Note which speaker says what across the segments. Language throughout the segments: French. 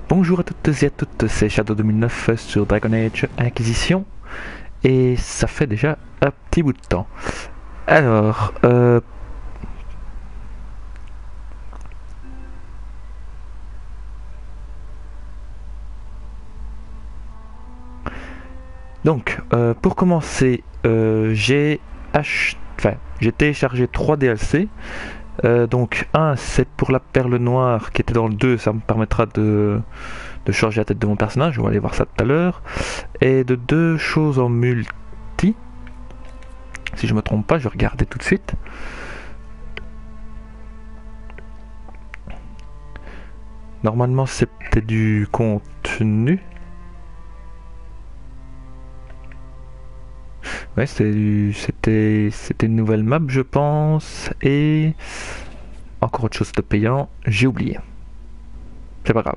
Speaker 1: Bonjour à toutes et à toutes, c'est Shadow 2009 sur Dragon Age Inquisition et ça fait déjà un petit bout de temps. Alors, pour commencer, j'ai téléchargé 3 DLC. Donc un c'est pour la perle noire qui était dans le 2, ça me permettra de changer la tête de mon personnage, on va aller voir ça tout à l'heure. Et de 2 choses en multi, si je me trompe pas, je vais regarder tout de suite. Normalement c'était du contenu. Ouais, c'était une nouvelle map je pense, et encore autre chose de payant, j'ai oublié. C'est pas grave.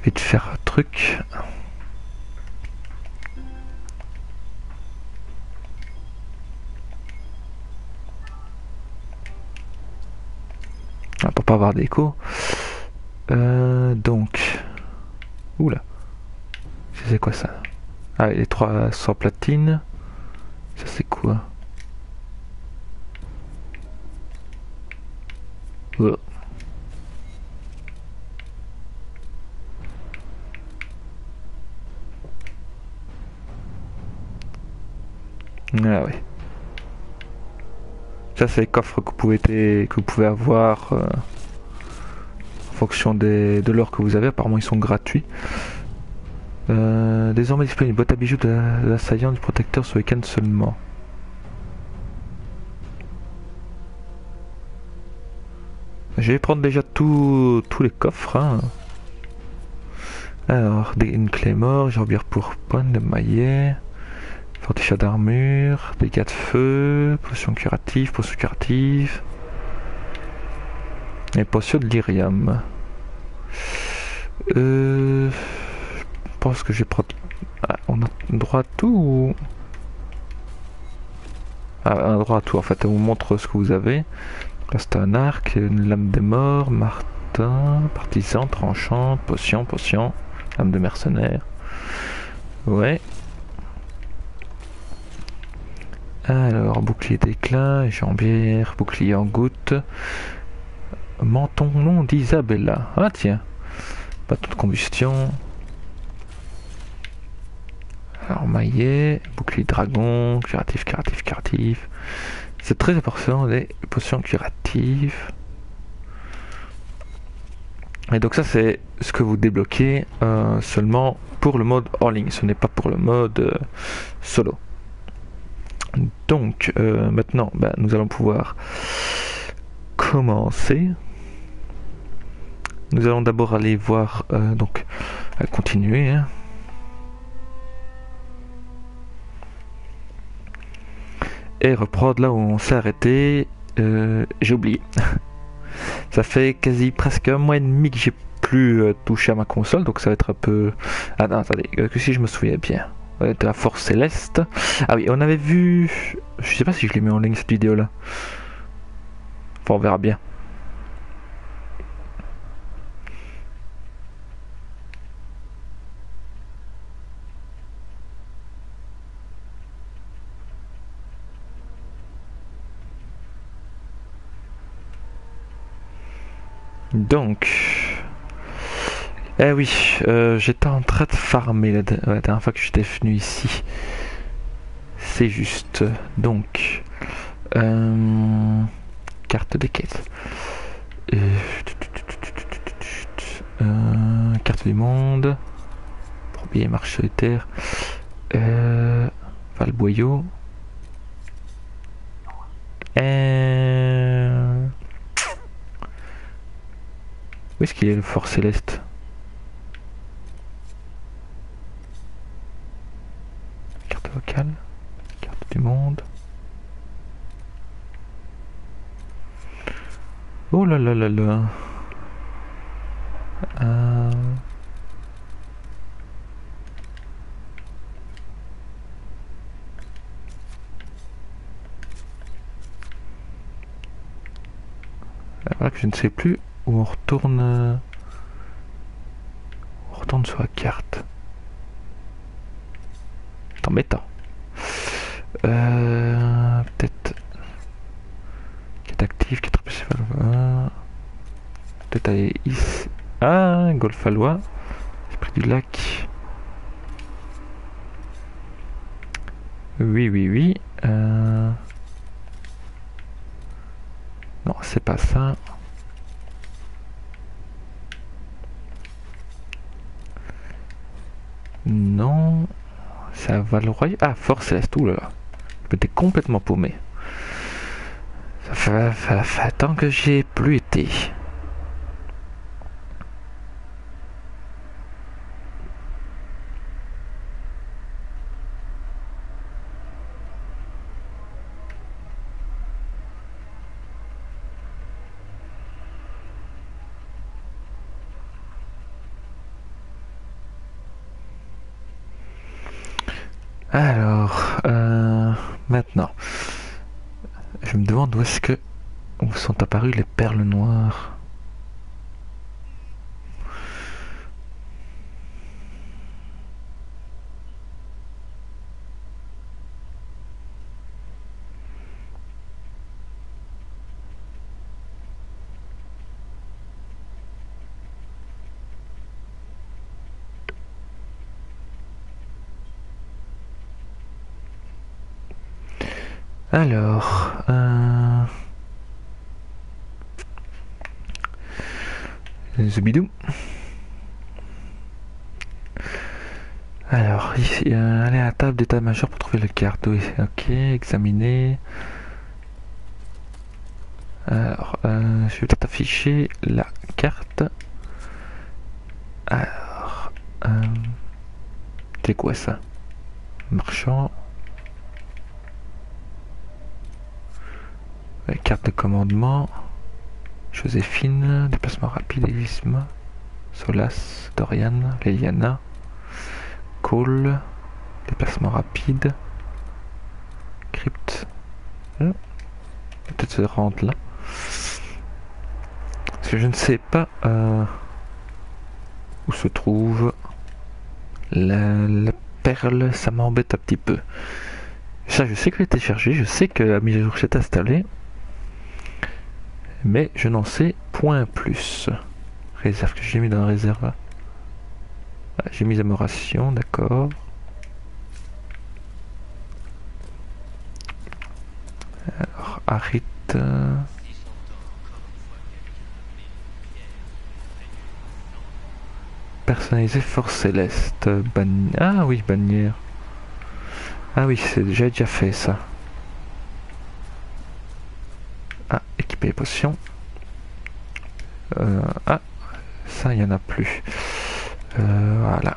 Speaker 1: Vite faire un truc. Pour pas avoir d'écho. Donc. Oula. C'est quoi ça? Ah, les 300 platines. Ça c'est quoi? Oh. Ah ouais. Ça c'est les coffres que vous pouvez avoir en fonction de l'or que vous avez. Apparemment ils sont gratuits. Désormais disponible, boîte à bijoux de l'assaillant du protecteur ce week-end seulement. Je vais prendre déjà tous les coffres. Hein. Alors, une clé mort, gerbillère pour pointe de maillet, fortificat d'armure, dégâts de feu, potion curative, et potion de lyrium. Je pense que je vais prendre... Ah, on a droit à tout ou... Ah, on a droit à tout en fait, on vous montre ce que vous avez. Là c'est un arc, une lame des morts, martin, partisan, tranchant, potion, lame de mercenaire. Ouais. Alors, bouclier d'éclat, jambière, bouclier en goutte, menton long d'Isabella. Ah tiens, bâton de combustion. Alors, maillet, bouclier dragon, curatif. C'est très important, les potions curatives. Et donc ça c'est ce que vous débloquez seulement pour le mode hors ligne, ce n'est pas pour le mode solo. Donc maintenant nous allons pouvoir commencer. Nous allons d'abord aller voir continuer. Hein. Et reprendre là où on s'est arrêté. J'ai oublié. Ça fait quasi presque un mois et demi que j'ai plus touché à ma console, donc ça va être un peu... Ah non, attendez, que si je me souviens bien. De la Force Céleste. Ah oui, on avait vu... Je sais pas si je l'ai mis en ligne cette vidéo là. Enfin, on verra bien. Donc... Eh oui, j'étais en train de farmer la dernière fois que j'étais venu ici. C'est juste. Donc... carte des quêtes. Carte du monde. Premier marche solitaire. Enfin, le boyau. Où est-ce qu'il est le fort céleste? Carte vocale. Carte du monde. Oh là là là là. Voilà que je ne sais plus où on retourne. On retourne sur la carte. C'est embêtant. Peut-être. Quête active, 4 principales. Peut-être aller ici. Ah, Golfe Allois. Esprit du lac. Oui, oui, oui. Non, c'est pas ça. Non. C'est à Val-Royal. Ah, Fort Céleste. Ouh là là. J'étais complètement paumé. Ça fait tant que j'y ai plus été. Alors, maintenant, je me demande où sont apparues les perles noires. Alors, Zubidou. Alors, ici, aller à la table d'état-major pour trouver le carte. Oui, ok, examiner. Alors, je vais peut-être afficher la carte. Alors, c'est quoi ça? Marchand. Carte de commandement. Joséphine, déplacement rapide, Elisma, Solas, Dorian, Leliana, Cole, déplacement rapide, Crypt. Peut-être se rendre là. Parce que je ne sais pas où se trouve la perle, ça m'embête un petit peu. Ça, je sais qu'elle était chargée, je sais que la mise à jour s'est installée, mais je n'en sais point plus. Réserve que j'ai mis dans la réserve là. J'ai mis amélioration, d'accord. Alors, Harit. Personnaliser Force Céleste. Ah oui, bannière. Ah oui, j'ai déjà fait ça. Ah, équiper les potions. Ah, ça, il n'y en a plus. Voilà.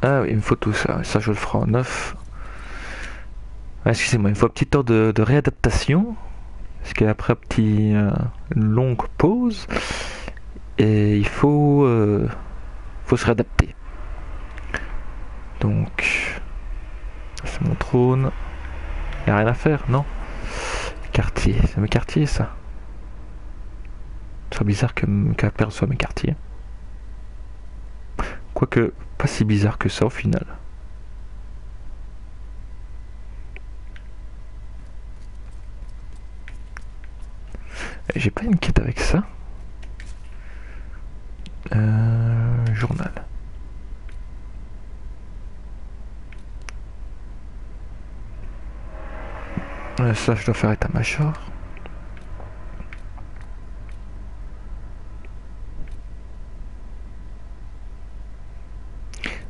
Speaker 1: Ah oui, il me faut tout ça. Ça, je le ferai en 9. Ah, excusez-moi, il me faut un petit temps de réadaptation. Parce qu'après une longue pause. Et il faut se réadapter. Donc, c'est mon trône. Il n'y a rien à faire, non? Quartier, c'est mes quartiers ça. C'est bizarre qu'un perle soit mes quartiers. Quoique, pas si bizarre que ça au final. J'ai pas une quête avec ça. Journal. Ça, je dois faire état-major.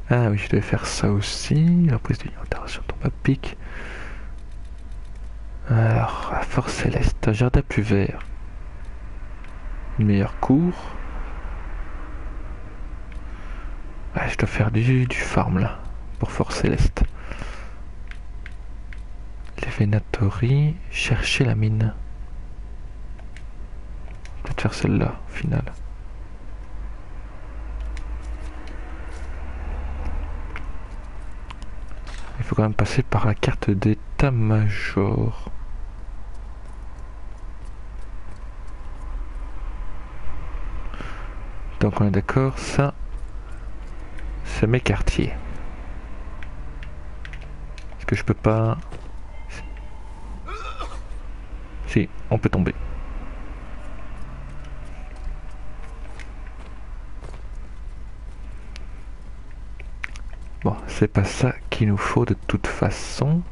Speaker 1: Ah oui, je devais faire ça aussi. La prise d'alimentation tombe à pic. Alors, la Force Céleste, un jardin plus vert. Une meilleure cour. Ah, je dois faire du farm là, pour Force Céleste. Les Vénatories, chercher la mine. Peut-être faire celle-là, au final. Il faut quand même passer par la carte d'état-major. Donc on est d'accord, ça, c'est mes quartiers. Est-ce que je peux pas... Si, on peut tomber. Bon, c'est pas ça qu'il nous faut de toute façon.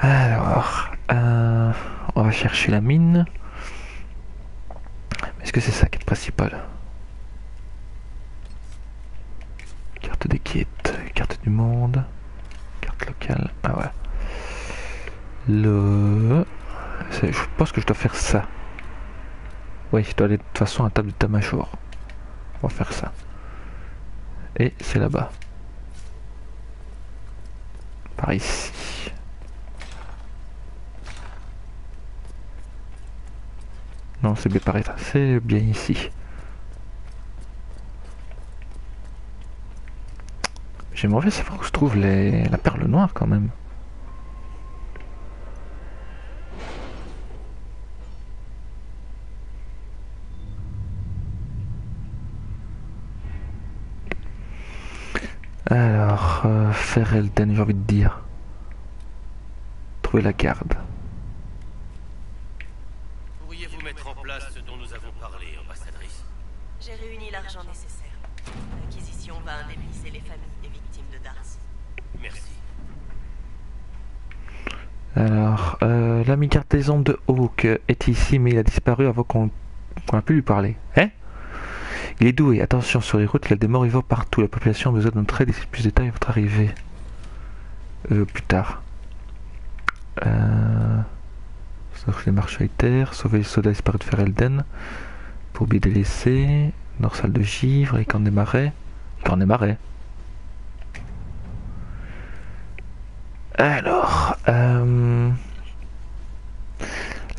Speaker 1: Alors, on va chercher la mine. Est-ce que c'est ça qui est le principal? Carte des quêtes, carte du monde, carte locale. Ah ouais. Je pense que je dois faire ça. Oui, je dois aller de toute façon à la table d'état-major. On va faire ça. Et c'est là-bas. Par ici. Non, c'est bien pareil. C'est bien ici. J'aimerais savoir où se trouve la perle noire quand même. Alors, Ferelden, j'ai envie de dire. Trouver la garde.
Speaker 2: Pourriez-vous mettre en place ce dont nous avons parlé, ambassadrice?
Speaker 3: J'ai réuni l'argent nécessaire. L'acquisition va indemniser les familles et victimes de Dars.
Speaker 2: Merci.
Speaker 1: Alors, l'ami garde des ombres de Hawk est ici, mais il a disparu avant qu'on a pu lui parler. Hein? Il est doué, attention sur les routes, il y a des morts vivants partout. La population a besoin de notre aide et plus de détails à votre arrivée. Plus tard. Sauver les marches solitaires, sauver les soldats disparus de Ferelden. Pour bien délaisser. Dorsale de givre, les camps des marais. Les camps des marais. Alors, la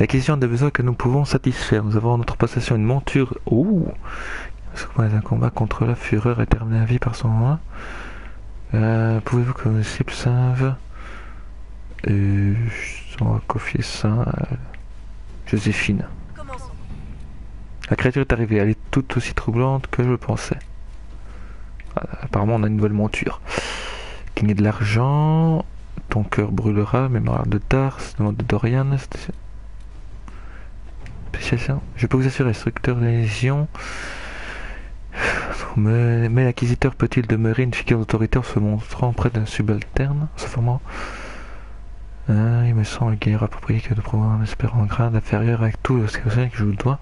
Speaker 1: question des besoins que nous pouvons satisfaire. Nous avons en notre possession une monture. Ouh! Un combat contre la fureur est terminé à vie par son roi. Pouvez-vous que vos disciples savent on va confier ça à Joséphine.
Speaker 3: Commençons.
Speaker 1: La créature est arrivée, elle est tout aussi troublante que je le pensais. Apparemment on a une nouvelle monture. Gagner de l'argent, ton cœur brûlera, mémoire de Dars, demande de Dorian. Je peux vous assurer, instructeur des légions. Mais l'acquisiteur peut-il demeurer une figure d'autorité en se montrant près d'un subalterne, en se formant il me semble guère approprié que de promouvoir un espérant grade inférieur avec tout ce que je vous dois.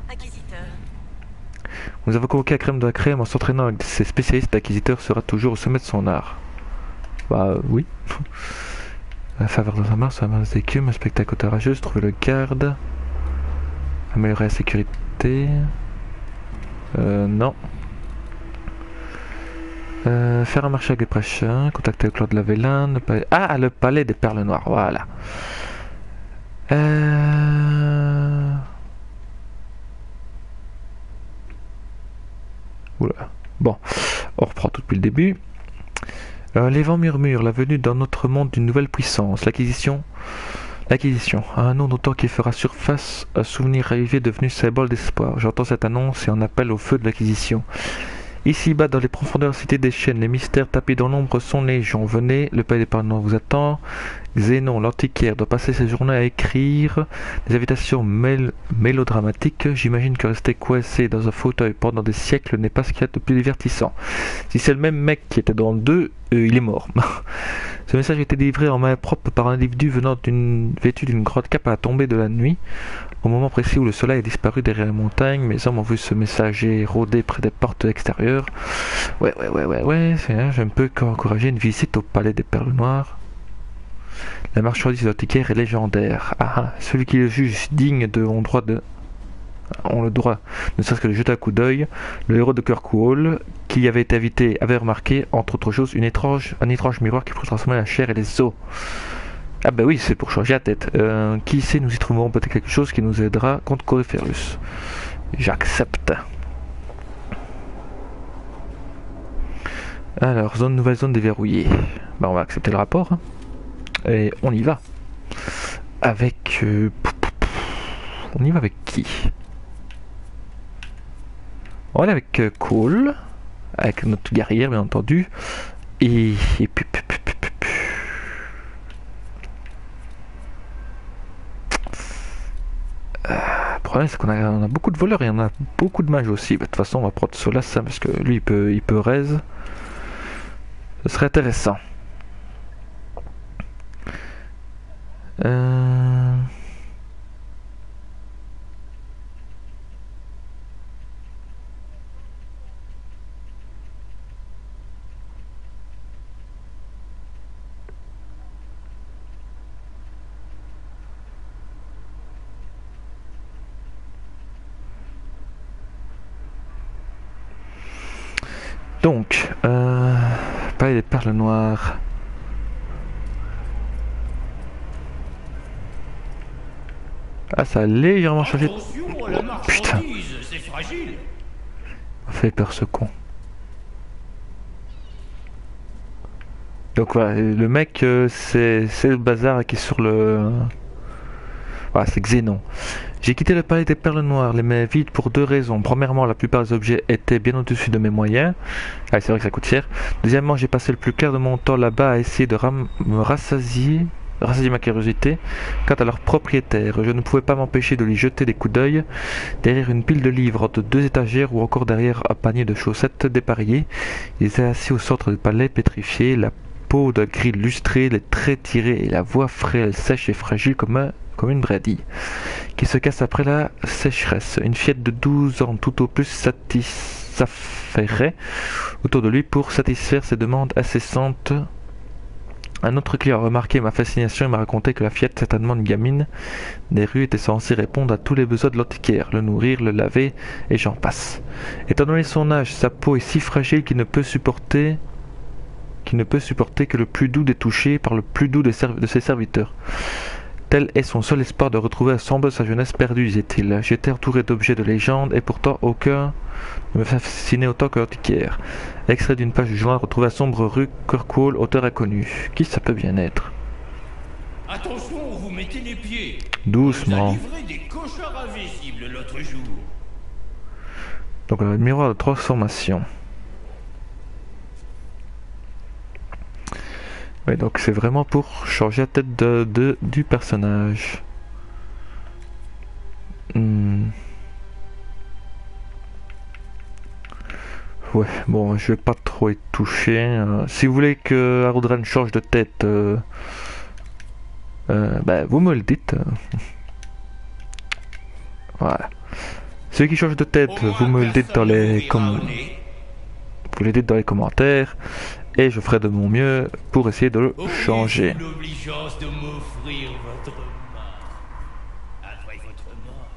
Speaker 3: Acquisiteur.
Speaker 1: Nous avons convoqué à crème de la crème en s'entraînant avec ses spécialistes. L'acquisiteur sera toujours au sommet de son art. Bah oui. La faveur dans sa main, sur la main des écumes, un spectacle courageux, trouver le garde. Améliorer la sécurité. Non. Faire un marché avec les prêcheurs, contacter le clan de la Vélane, le palais des perles noires, voilà. Oula. Bon, on reprend tout depuis le début. Les vents murmurent la venue dans notre monde d'une nouvelle puissance, l'acquisition, un nom d'autant qui fera surface, un souvenir rêvé devenu symbole d'espoir. J'entends cette annonce et en appelle au feu de l'acquisition. Ici-bas, dans les profondeurs cités des chaînes, les mystères tapis dans l'ombre sont légion. Venez, le palais des parlements vous attend. Zénon, l'antiquaire, doit passer ses journées à écrire des invitations mélodramatiques. J'imagine que rester coincé dans un fauteuil pendant des siècles n'est pas ce qu'il y a de plus divertissant. Si c'est le même mec qui était dans le 2, il est mort. Ce message a été délivré en main propre par un individu vêtu d'une grande cape à la tombée de la nuit. Au moment précis où le soleil a disparu derrière les montagnes, mes hommes ont vu ce messager rôder près des portes extérieures. Ouais, je ne peux qu'encourager une visite au palais des perles noires. La marchandise antiquaire est légendaire. Celui qui le juge digne ont le droit, ne serait-ce que de jeter un coup d'œil. Le héros de Kirkwall, qui y avait été invité, avait remarqué, entre autres choses, un étrange miroir qui pourrait transformer la chair et les os. Ah bah oui, c'est pour changer la tête. Qui sait, nous y trouverons peut-être quelque chose qui nous aidera contre Corypheus. J'accepte. Alors, nouvelle zone déverrouillée. Bah on va accepter le rapport. Hein. Et on y va. avec... on y va avec qui? On va aller avec Cole, avec notre guerrière bien entendu, et puis... Le problème c'est qu'on a beaucoup de voleurs et on a beaucoup de mages aussi. De toute façon on va prendre Solas hein, parce que lui il peut raise. Ce serait intéressant. Donc, palais des perles noires. Ah, ça a légèrement changé.
Speaker 2: Attention à la
Speaker 1: Putain,
Speaker 2: marchandise, c'est fragile.
Speaker 1: on fait peur ce con. Donc voilà, le mec, c'est le bazar qui est sur le... Voilà, c'est Xénon. J'ai quitté le palais des perles noires, les mains vides pour deux raisons. Premièrement, la plupart des objets étaient bien au-dessus de mes moyens. Ah, c'est vrai que ça coûte cher. Deuxièmement, j'ai passé le plus clair de mon temps là-bas à essayer de me rassasier ma curiosité quant à leur propriétaire. Je ne pouvais pas m'empêcher de lui jeter des coups d'œil derrière une pile de livres entre deux étagères ou encore derrière un panier de chaussettes dépareillées. Il était assis au centre du palais, pétrifié, la peau de gris lustré, les traits tirés et la voix frêle, sèche et fragile comme une bradie qui se casse après la sécheresse. Une fillette de 12 ans tout au plus s'affairait autour de lui pour satisfaire ses demandes incessantes. Un autre client a remarqué ma fascination et m'a raconté que la fillette, certainement une gamine des rues, était censée répondre à tous les besoins de l'antiquaire, le nourrir, le laver, et j'en passe. Étant donné son âge, sa peau est si fragile qu'il ne peut supporter que le plus doux des touchés par le plus doux de ses serviteurs. Tel est son seul espoir de retrouver un semble de sa jeunesse perdue, disait-il. J'étais entouré d'objets de légende et pourtant aucun ne me fascinait autant que l'antiquaire. Extrait d'une page du journal retrouvé à sombre rue Kirkwall, auteur inconnu. Qui ça peut bien être?
Speaker 2: Attention où vous mettez les pieds.
Speaker 1: Doucement.
Speaker 2: On nous a livré des cochards invisibles l'autre jour.
Speaker 1: Donc le miroir de transformation. Oui, donc c'est vraiment pour changer la tête du personnage. Ouais, bon, je vais pas trop y toucher. Si vous voulez que Harudran change de tête, bah, vous me le dites. Voilà. Ceux qui changent de tête, vous me le dites dans les commentaires. Et je ferai de mon mieux pour essayer de le changer.
Speaker 2: L'obligeance de m'offrir votre main. Après votre mort,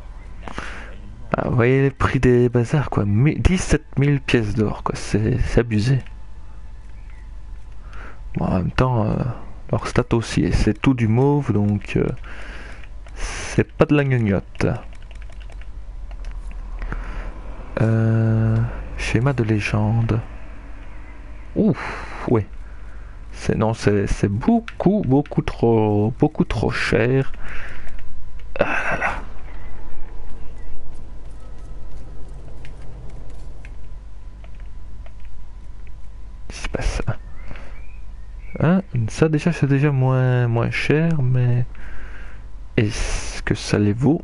Speaker 1: Ah, vous voyez les prix des bazars quoi, 17 000 pièces d'or quoi, c'est abusé. Bon, en même temps, leur stat aussi, et c'est tout du mauve donc c'est pas de la gnognotte. Schéma de légende. Ouf, ouais. C'est beaucoup trop cher. Ah là là. C'est pas ça. Hein, ça déjà c'est déjà moins cher, mais est-ce que ça les vaut?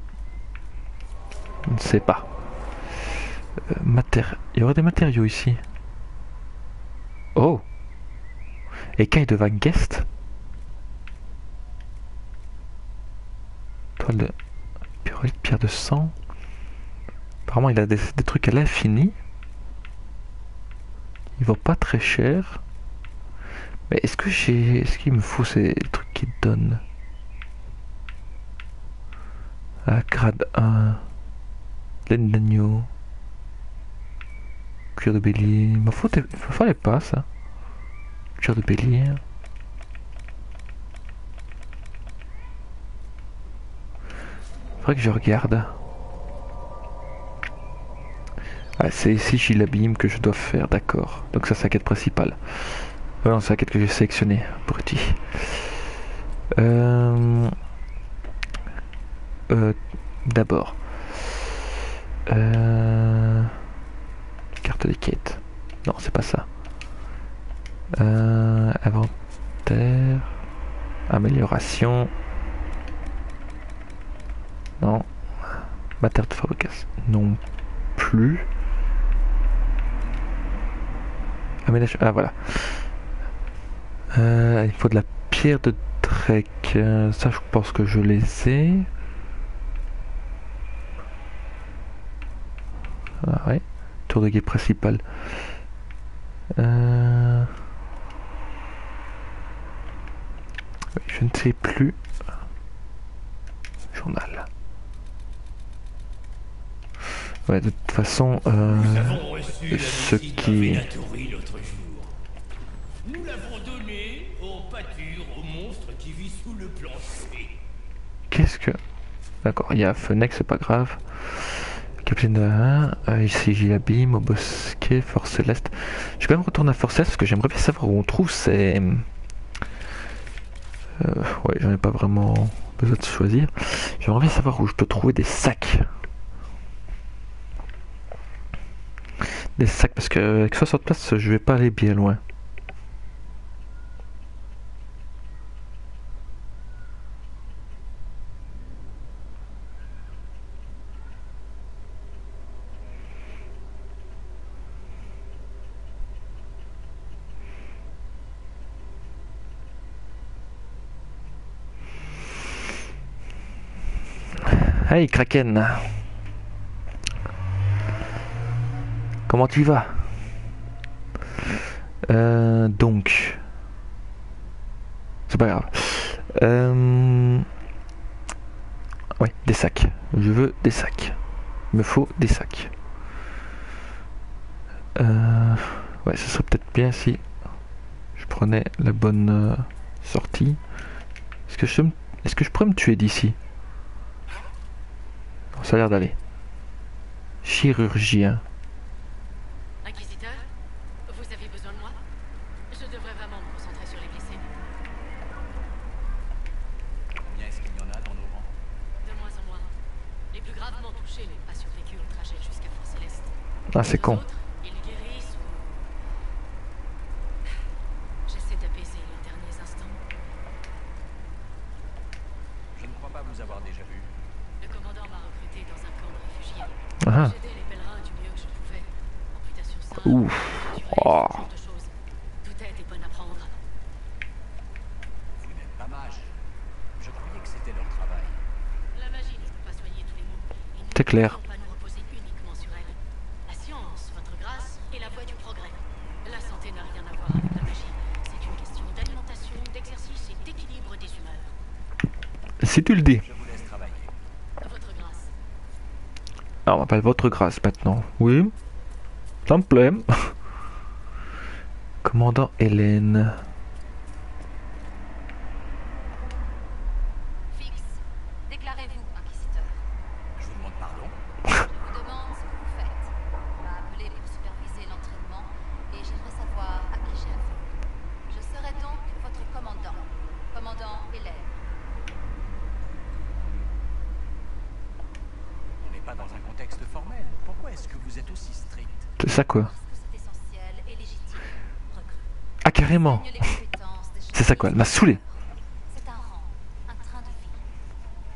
Speaker 1: Je ne sais pas. Il y aurait des matériaux ici. Oh! Écaille de Van Guest. Toile de pierre de sang. Apparemment il a des trucs à l'infini. Il vaut pas très cher. Mais est-ce qu'il me faut ces trucs qui donnent? Ah, grade 1. Laine d'agneau. Cuir de bélier. Il me fallait pas ça. Cuir de bélier. Faudrait que je regarde. Ah, c'est ici chez l'abîme que je dois faire, d'accord. Donc ça c'est la quête principale. Non, c'est la quête que j'ai sélectionnée, petit. d'abord. Carte des quêtes. Non, c'est pas ça. Inventaire. Amélioration. Non. Matière de fabrication. Non plus. Aménage. Ah voilà. Il faut de la pierre de Drek. Ça, je pense que je les ai. Ah ouais. Tour de guet principal. Je ne sais plus. Journal. Ouais, de toute façon,
Speaker 2: Nous avons reçu la
Speaker 1: ce
Speaker 2: visite d'un
Speaker 1: qui...
Speaker 2: Venatori l'autre jour. Nous l'avons donné au pâture, au monstre qui vit sous le plancher.
Speaker 1: Qu'est-ce que... D'accord, il y a Fenech, c'est pas grave. Capitaine de 1, ici Gilabim, au bosquet, Force Céleste. Je vais quand même retourner à Force Céleste parce que j'aimerais bien savoir où on trouve ces... ouais, j'en ai pas vraiment besoin de choisir. J'aimerais bien savoir où je peux trouver des sacs. Des sacs, parce que avec 60 places, je vais pas aller bien loin. Hey Kraken, comment tu vas? Donc, c'est pas grave. Ouais, des sacs. Je veux des sacs. Il me faut des sacs. Ouais, ce serait peut-être bien si je prenais la bonne sortie. Est-ce que je pourrais me tuer d'ici? Ça a l'air d'aller. Chirurgien.
Speaker 4: Inquisiteur, vous avez besoin de moi? Je devrais vraiment me concentrer sur les blessés.
Speaker 5: Combien est-ce qu'il y en a dans nos rangs?
Speaker 4: De moins en moins. Les plus gravement touchés n'ont pas survécu au trajet jusqu'à Force Céleste.
Speaker 1: Ah, c'est
Speaker 4: Les
Speaker 1: con.
Speaker 4: autres, ils guérissent ou... J'essaie d'apaiser leurs derniers instants.
Speaker 5: Je ne crois pas vous avoir déjà vu.
Speaker 4: Le commandant m'a recruté dans un camp de réfugiés.
Speaker 1: Ah.
Speaker 4: J'aidais les pèlerins du mieux que je pouvais. Amputation simple,
Speaker 1: Ouf.
Speaker 4: torturés,
Speaker 1: Oh.
Speaker 4: ce genre de choses. Toute aide est bonne à prendre.
Speaker 5: Vous n'êtes pas mage. Je croyais que c'était leur travail.
Speaker 4: La magie ne peut pas soigner tous les maux. Et nous
Speaker 1: C'est clair.
Speaker 4: ne pouvons pas nous reposer uniquement sur elle. La science, votre grâce, est la voie du progrès. La santé n'a rien à voir avec la magie. C'est une question d'alimentation, d'exercice et d'équilibre des humeurs.
Speaker 1: Si tu le dis.
Speaker 5: Je vous laisse travailler.
Speaker 4: Votre grâce.
Speaker 1: Ah, on m'appelle votre grâce maintenant. Oui. Ça me plaît. Commandant Hélène.
Speaker 6: Fixe, déclarez-vous, inquisiteur.
Speaker 5: Je vous demande pardon.
Speaker 6: Je vous demande ce que vous faites. On m'a appelé pour superviser l'entraînement et j'aimerais savoir à qui j'ai affaire. Je serai donc votre commandant. Commandant Hélène.
Speaker 5: On n'est pas dans un contexte formel. Pourquoi est-ce que vous êtes aussi strict?
Speaker 1: C'est ça quoi?
Speaker 6: Parce que c'est essentiel et légitime. Recrue.
Speaker 1: Ah, carrément.
Speaker 6: Enseigne les compétences des
Speaker 1: C'est ça quoi? Elle m'a saoulé.
Speaker 6: C'est un rang, un train de vie.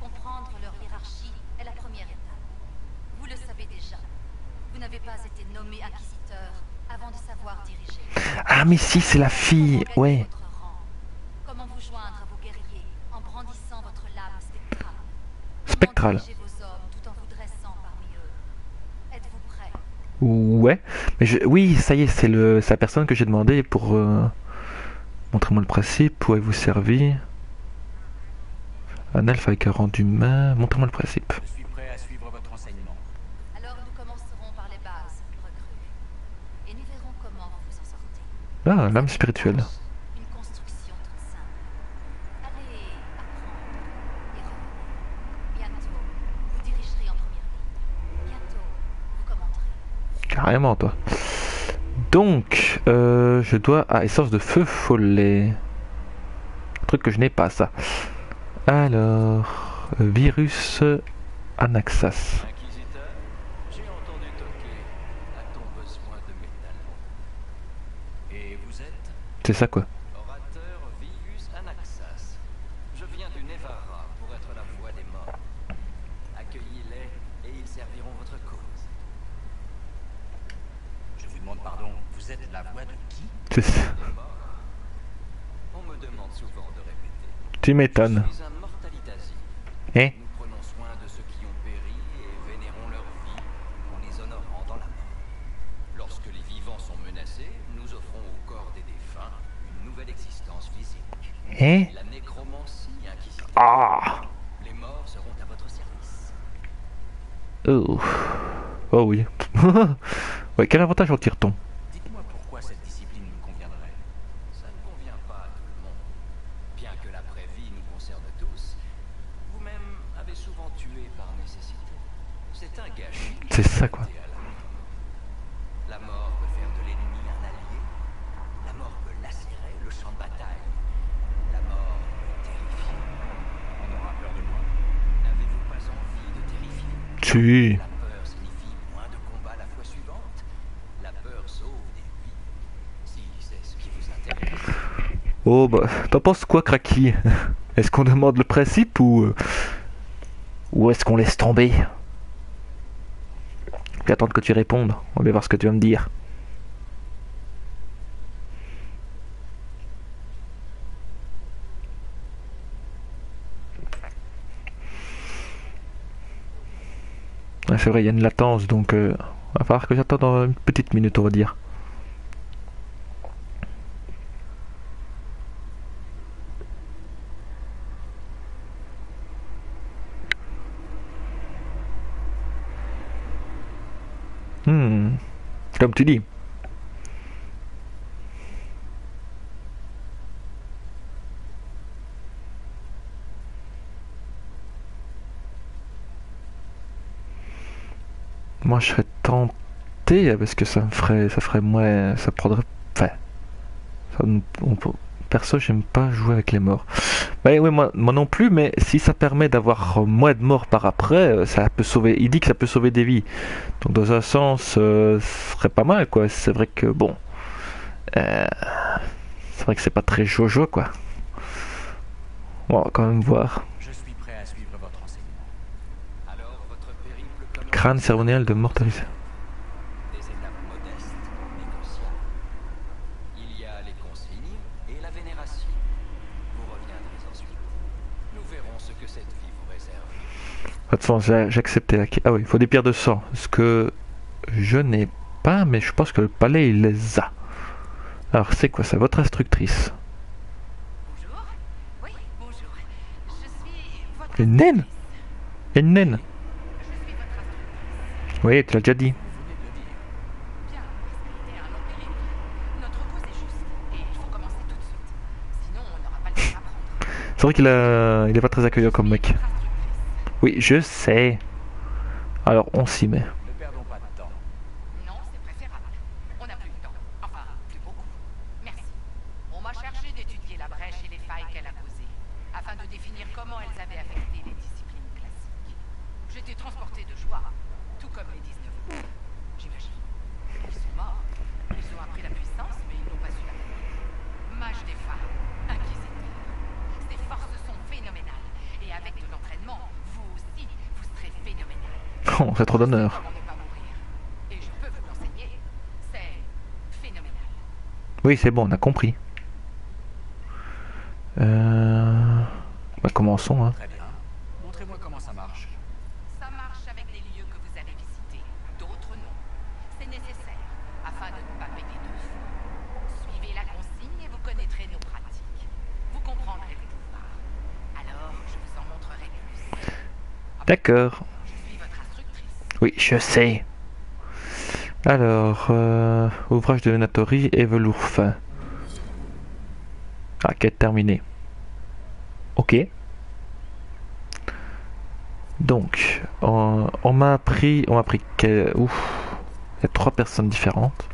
Speaker 6: Comprendre leur hiérarchie est la première étape. Vous le savez déjà. Vous n'avez pas été nommé inquisiteur avant de savoir diriger.
Speaker 1: Ah, mais si, c'est la fille.
Speaker 6: Comment gagner
Speaker 1: Ouais.
Speaker 6: votre rang? Comment vous joindre à vos guerriers en brandissant votre lame spectrale?
Speaker 1: Spectrale.
Speaker 6: Comment diriger vos hommes tout en vous dressant parmi eux? Êtes-vous prêt?
Speaker 1: Ouais. Mais oui, ça y est, c'est la personne que j'ai demandé pour... Montrez-moi le principe. Pouvez-vous servir? Un elfe avec un rang d'humain. Montrez-moi le principe.
Speaker 5: Je suis prêt à suivre votre enseignement.
Speaker 6: Alors nous commencerons par les bases, recrue. Et nous verrons comment vous vous en sortez.
Speaker 1: Ah, l'âme spirituelle.
Speaker 6: Une construction toute simple. Allez apprendre et revenez. Bientôt, vous dirigerez en première ligne. Bientôt, vous commanderez.
Speaker 1: Carrément, toi. Donc, je dois... Ah, essence de feu follet. Un truc que je n'ai pas, ça. Alors... virus Anaxas.
Speaker 5: Inquisiteur, j'ai entendu toquer. A-t-on besoin de métal? Et vous êtes
Speaker 1: C'est ça quoi.
Speaker 5: orateur Virus Anaxas. Je viens du Nevarra pour être la voix des morts. Accueillez-les et ils serviront votre cause. Je vous demande pardon, vous êtes la voix de qui?
Speaker 1: C'est ça.
Speaker 5: Des morts. On me demande souvent de répéter.
Speaker 1: Tu m'étonnes.
Speaker 5: Je suis un mortalitasi.
Speaker 1: Eh?
Speaker 5: Nous prenons soin de ceux qui ont péri et vénérons leur vie en les honorant dans la mort. Lorsque les vivants sont menacés, nous offrons au corps des défunts une nouvelle existence physique.
Speaker 1: Eh?
Speaker 5: La nécromancie, inquisiteur.
Speaker 1: Ah!
Speaker 5: Les morts seront à votre service.
Speaker 1: Oh. Oh oui. Ouais, quel avantage en tire-t-on?
Speaker 5: Dites-moi pourquoi cette discipline me conviendrait. Ça ne convient pas à tout le monde. Bien que l'après-vie nous concerne tous, vous-même avez souvent tué par nécessité. C'est un gâchis.
Speaker 1: C'est ça quoi.
Speaker 5: La mort peut faire de l'ennemi un allié. La mort peut lacérer le champ de bataille. La mort peut terrifier. On aura peur de moi. N'avez-vous pas envie de terrifier?
Speaker 1: Tu.
Speaker 5: La peur signifie moins de combats la fois suivante. La peur sauve des vies. Si c'est ce qui vous intéresse.
Speaker 1: Oh bah, t'en penses quoi, Kraki? Est-ce qu'on demande le principe ou est-ce qu'on laisse tomber? Je vais attendre que tu répondes. On va voir ce que tu vas me dire. Ouais, c'est vrai, il y a une latence, donc va falloir que j'attende une petite minute, on va dire. Comme tu dis. Moi, je serais tenté parce que ça ferait moins, ça prendrait. Enfin, perso, j'aime pas jouer avec les morts. Bah oui, moi non plus, mais si ça permet d'avoir moins de morts par après, ça peut sauver. Il dit que ça peut sauver des vies. Donc dans un sens, ce serait pas mal, quoi. C'est vrai que bon, c'est vrai que c'est pas très jojo, quoi. Bon, on va quand même voir.
Speaker 5: Je suis prêt à suivre votre enseignement. Alors, votre périple commence.
Speaker 1: Crâne cérémonial de mortalisé.
Speaker 5: Des étapes modestes, mais cruciales. Il y a les consignes et la vénération. Vous reviendrez ensuite. Nous verrons ce que cette vie vous réserve.
Speaker 1: De toute façon, j'ai accepté la... Ah oui, il faut des pierres de sang. Ce que je n'ai pas, mais je pense que le palais, il les a. Alors, c'est quoi ça? Votre instructrice.
Speaker 6: Bonjour. Oui, bonjour. Je suis votre
Speaker 1: Une naine?
Speaker 6: instructrice.
Speaker 1: Une naine?
Speaker 6: Je suis votre instructrice.
Speaker 1: Oui, tu l'as déjà dit.
Speaker 6: Bien, respectez un long périple. Notre cause est juste, et il faut commencer tout de suite. Sinon, on n'aura pas le temps d'apprendre.
Speaker 1: C'est vrai il est pas très accueillant comme mec.
Speaker 6: Votre instructrice.
Speaker 1: Oui, je sais. Alors, on s'y met.
Speaker 5: Ne perdons pas de temps.
Speaker 6: Non, c'est préférable. On n'a plus de temps. Enfin, plus beaucoup. Merci. On m'a chargé d'étudier la brèche et les failles qu'elle a causées, afin de définir comment elles avaient affecté les disciplines classiques. J'étais transporté de joie, tout comme les 19 autres. J'imagine. Ils sont morts. Ils ont appris la puissance, mais ils n'ont pas su la manier. Mage des femmes, inquisiteur. Ces forces sont phénoménales. Et avec de l'entraînement, vous aussi, vous serez phénoménal.
Speaker 1: Oh, c'est trop d'honneur.
Speaker 6: Comment ne pas mourir. Et je peux vous l'enseigner. C'est phénoménal.
Speaker 1: Oui, c'est bon, on a compris. Bah, commençons, hein.
Speaker 5: Très bien. Montrez-moi comment ça marche.
Speaker 6: Ça marche avec les lieux que vous avez visités. D'autres non. C'est nécessaire, afin de ne pas payer deux fois. Suivez la consigne et vous connaîtrez nos pratiques. Vous comprendrez le pouvoir. Alors, je vous en montrerai plus.
Speaker 1: D'accord.
Speaker 6: Je suis votre instructrice.
Speaker 1: Oui, je sais. Alors, ouvrage de Venatori et velours fin. Ah, quête terminée. Ok. Donc, on m'a appris que... Ouf. Il y a 3 personnes différentes.